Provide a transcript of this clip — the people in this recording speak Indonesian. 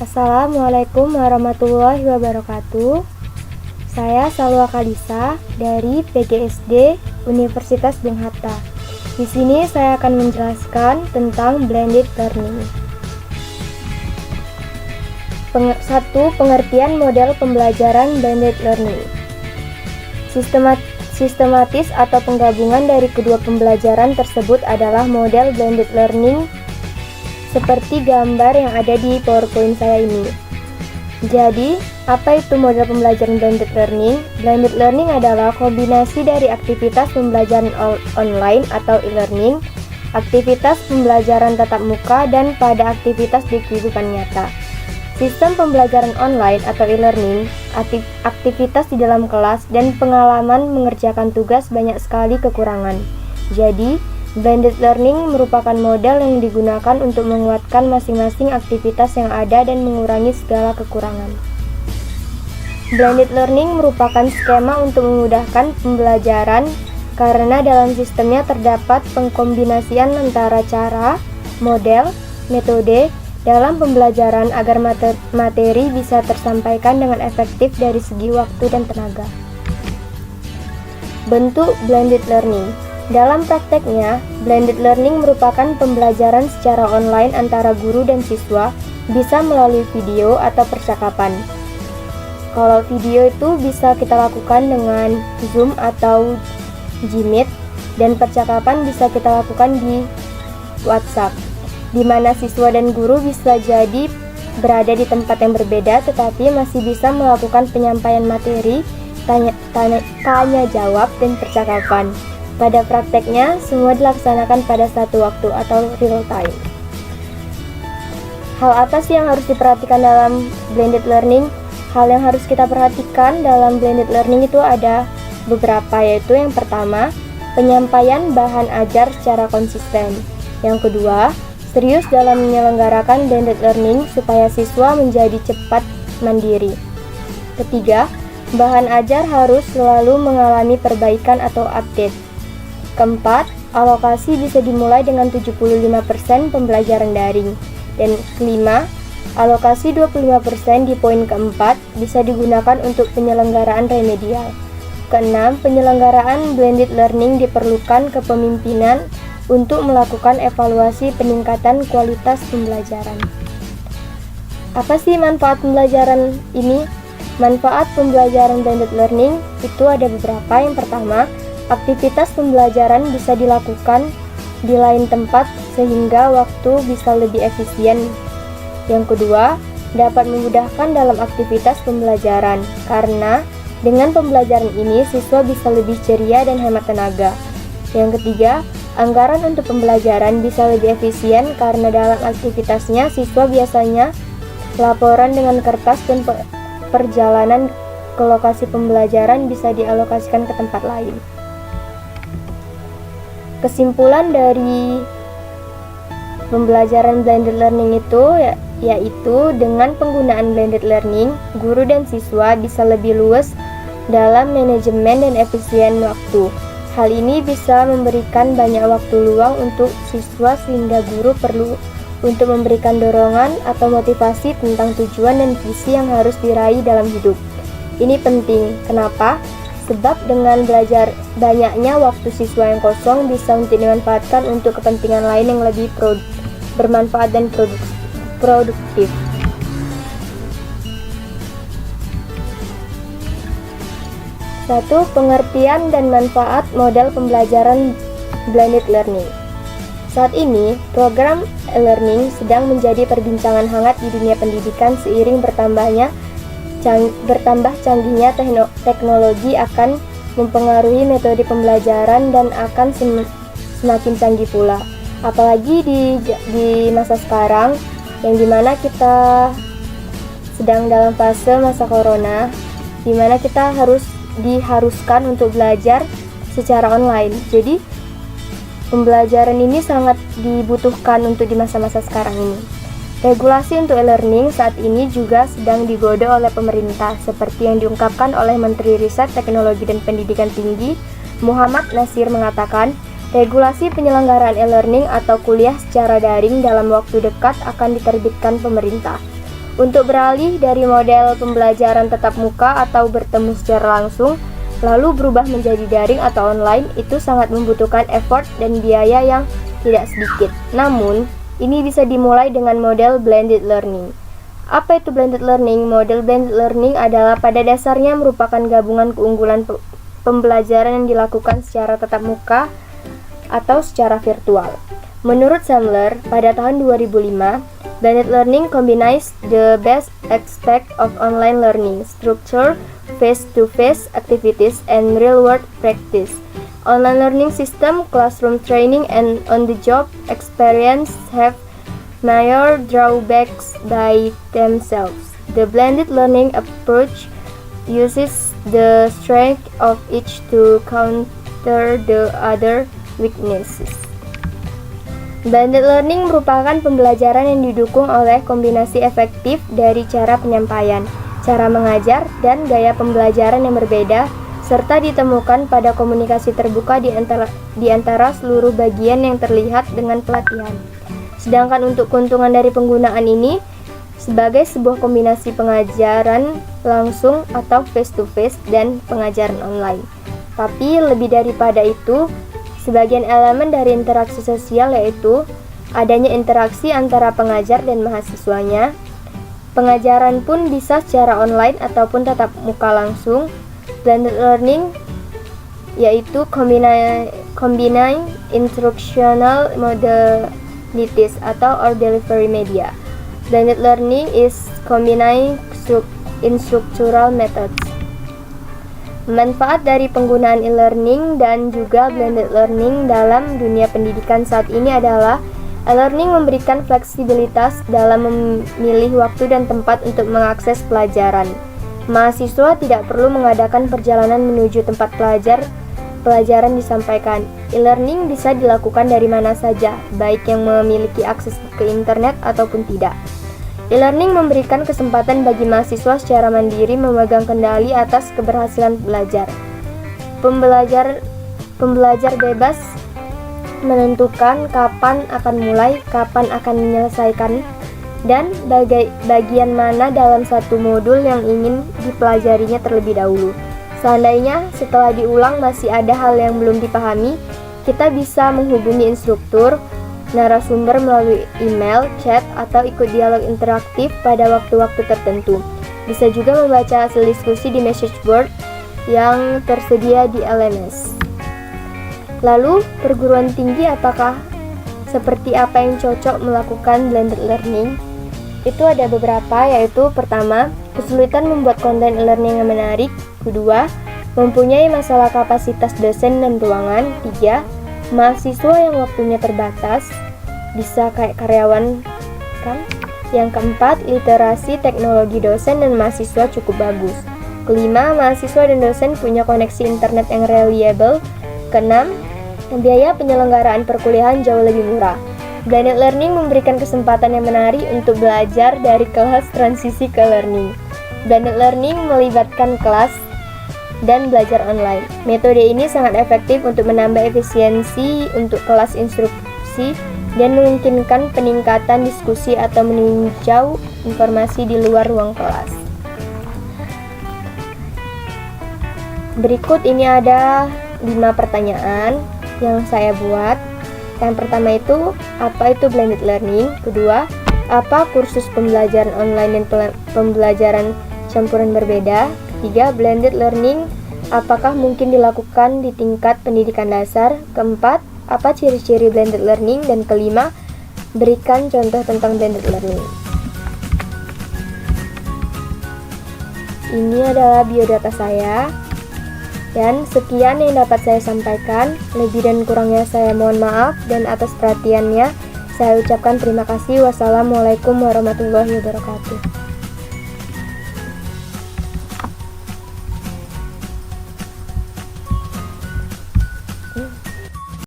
Assalamualaikum warahmatullahi wabarakatuh. Saya Salwa Kalisa dari PGSD Universitas Bung Hatta. Di sini saya akan menjelaskan tentang blended learning. Pengertian model pembelajaran blended learning. Sistematis atau penggabungan dari kedua pembelajaran tersebut adalah model blended learning seperti gambar yang ada di PowerPoint saya ini. Jadi, apa itu model pembelajaran blended learning? Blended learning adalah kombinasi dari aktivitas pembelajaran online atau e-learning, aktivitas pembelajaran tatap muka, dan pada aktivitas di kehidupan nyata. Sistem pembelajaran online atau e-learning, aktivitas di dalam kelas, dan pengalaman mengerjakan tugas banyak sekali kekurangan. Jadi, blended learning merupakan model yang digunakan untuk menguatkan masing-masing aktivitas yang ada dan mengurangi segala kekurangan. Blended learning merupakan skema untuk memudahkan pembelajaran karena dalam sistemnya terdapat pengkombinasian antara cara, model, metode dalam pembelajaran agar materi bisa tersampaikan dengan efektif dari segi waktu dan tenaga. Bentuk blended learning. Dalam prakteknya, blended learning merupakan pembelajaran secara online antara guru dan siswa, bisa melalui video atau percakapan. Kalau video itu bisa kita lakukan dengan Zoom atau Gmeet, dan percakapan bisa kita lakukan di WhatsApp, di mana siswa dan guru bisa jadi berada di tempat yang berbeda tetapi masih bisa melakukan penyampaian materi, tanya jawab, dan percakapan. Pada prakteknya, semua dilaksanakan pada satu waktu atau real time. Hal apa sih yang harus diperhatikan dalam blended learning? Hal yang harus kita perhatikan dalam blended learning itu ada beberapa, yaitu yang pertama, penyampaian bahan ajar secara konsisten. Yang kedua, serius dalam menyelenggarakan blended learning supaya siswa menjadi cepat mandiri. Ketiga, bahan ajar harus selalu mengalami perbaikan atau update. Keempat, alokasi bisa dimulai dengan 75% pembelajaran daring. Dan kelima, alokasi 25% di poin keempat bisa digunakan untuk penyelenggaraan remedial. Keenam, penyelenggaraan blended learning diperlukan kepemimpinan untuk melakukan evaluasi peningkatan kualitas pembelajaran. Apa sih manfaat pembelajaran ini? Manfaat pembelajaran blended learning itu ada beberapa. Yang pertama, aktivitas pembelajaran bisa dilakukan di lain tempat sehingga waktu bisa lebih efisien. Yang kedua, dapat memudahkan dalam aktivitas pembelajaran karena dengan pembelajaran ini siswa bisa lebih ceria dan hemat tenaga. Yang ketiga, anggaran untuk pembelajaran bisa lebih efisien karena dalam aktivitasnya siswa biasanya laporan dengan kertas dan perjalanan ke lokasi pembelajaran bisa dialokasikan ke tempat lain. Kesimpulan dari pembelajaran blended learning itu yaitu dengan penggunaan blended learning, guru dan siswa bisa lebih luas dalam manajemen dan efisien waktu. Hal ini bisa memberikan banyak waktu luang untuk siswa sehingga guru perlu untuk memberikan dorongan atau motivasi tentang tujuan dan visi yang harus diraih dalam hidup. Ini penting. Kenapa? Sebab dengan belajar banyaknya waktu siswa yang kosong bisa untuk dimanfaatkan untuk kepentingan lain yang lebih bermanfaat dan produktif. Satu, pengertian dan manfaat model pembelajaran blended learning. Saat ini, program e-learning sedang menjadi perbincangan hangat di dunia pendidikan seiring bertambah canggihnya teknologi akan mempengaruhi metode pembelajaran dan akan semakin canggih pula. Apalagi di masa sekarang yang dimana kita sedang dalam fase masa corona, dimana kita diharuskan untuk belajar secara online. Jadi pembelajaran ini sangat dibutuhkan untuk di masa-masa sekarang ini. Regulasi untuk e-learning saat ini juga sedang digodok oleh pemerintah, seperti yang diungkapkan oleh Menteri Riset, Teknologi dan Pendidikan Tinggi, Muhammad Nasir mengatakan, regulasi penyelenggaraan e-learning atau kuliah secara daring dalam waktu dekat akan diterbitkan pemerintah. Untuk beralih dari model pembelajaran tatap muka atau bertemu secara langsung, lalu berubah menjadi daring atau online, itu sangat membutuhkan effort dan biaya yang tidak sedikit. Namun, ini bisa dimulai dengan model blended learning. Apa itu blended learning? Model blended learning adalah pada dasarnya merupakan gabungan keunggulan pembelajaran yang dilakukan secara tatap muka atau secara virtual. Menurut Sandler, pada tahun 2005, blended learning combines the best aspect of online learning, structure, face-to-face activities, and real-world practice. Online learning system, classroom training, and on-the-job experience have major drawbacks by themselves. The blended learning approach uses the strength of each to counter the other weaknesses. Blended learning merupakan pembelajaran yang didukung oleh kombinasi efektif dari cara penyampaian, cara mengajar, dan gaya pembelajaran yang berbeda, serta ditemukan pada komunikasi terbuka di antara seluruh bagian yang terlihat dengan pelatihan. Sedangkan untuk keuntungan dari penggunaan ini, sebagai sebuah kombinasi pengajaran langsung atau face-to-face dan pengajaran online. Tapi lebih daripada itu, sebagian elemen dari interaksi sosial yaitu adanya interaksi antara pengajar dan mahasiswanya. Pengajaran pun bisa secara online ataupun tatap muka langsung. Blended learning yaitu combining instructional modalities or delivery media. Blended learning is combining instructional methods. Manfaat dari penggunaan e-learning dan juga blended learning dalam dunia pendidikan saat ini adalah e-learning memberikan fleksibilitas dalam memilih waktu dan tempat untuk mengakses pelajaran. Mahasiswa tidak perlu mengadakan perjalanan menuju tempat pelajaran disampaikan. E-learning bisa dilakukan dari mana saja, baik yang memiliki akses ke internet ataupun tidak. E-learning memberikan kesempatan bagi mahasiswa secara mandiri memegang kendali atas keberhasilan belajar. Pembelajar bebas menentukan kapan akan mulai, kapan akan menyelesaikan, dan bagian mana dalam satu modul yang ingin dipelajarinya terlebih dahulu. Seandainya setelah diulang masih ada hal yang belum dipahami, kita bisa menghubungi instruktur, narasumber melalui email, chat, atau ikut dialog interaktif pada waktu-waktu tertentu. Bisa juga membaca hasil diskusi di message board yang tersedia di LMS. Lalu, perguruan tinggi apakah seperti apa yang cocok melakukan blended learning? Itu ada beberapa, yaitu pertama, kesulitan membuat konten e-learning yang menarik. Kedua, mempunyai masalah kapasitas dosen dan ruangan. Tiga, mahasiswa yang waktunya terbatas, bisa kayak karyawan kan. Yang keempat, literasi teknologi dosen dan mahasiswa cukup bagus. Kelima, mahasiswa dan dosen punya koneksi internet yang reliable. Keenam, biaya penyelenggaraan perkuliahan jauh lebih murah. Blended learning memberikan kesempatan yang menarik untuk belajar dari kelas transisi ke learning. Blended learning melibatkan kelas dan belajar online. Metode ini sangat efektif untuk menambah efisiensi untuk kelas instruksi dan memungkinkan peningkatan diskusi atau meninjau informasi di luar ruang kelas. Berikut ini ada 5 pertanyaan yang saya buat. Yang pertama itu, apa itu blended learning? Kedua, apa kursus pembelajaran online dan pembelajaran campuran berbeda? Ketiga, blended learning apakah mungkin dilakukan di tingkat pendidikan dasar? Keempat, apa ciri-ciri blended learning? Dan kelima, berikan contoh tentang blended learning. Ini adalah biodata saya. Dan sekian yang dapat saya sampaikan. Lebih dan kurangnya saya mohon maaf, dan atas perhatiannya saya ucapkan terima kasih. Wassalamualaikum warahmatullahi wabarakatuh.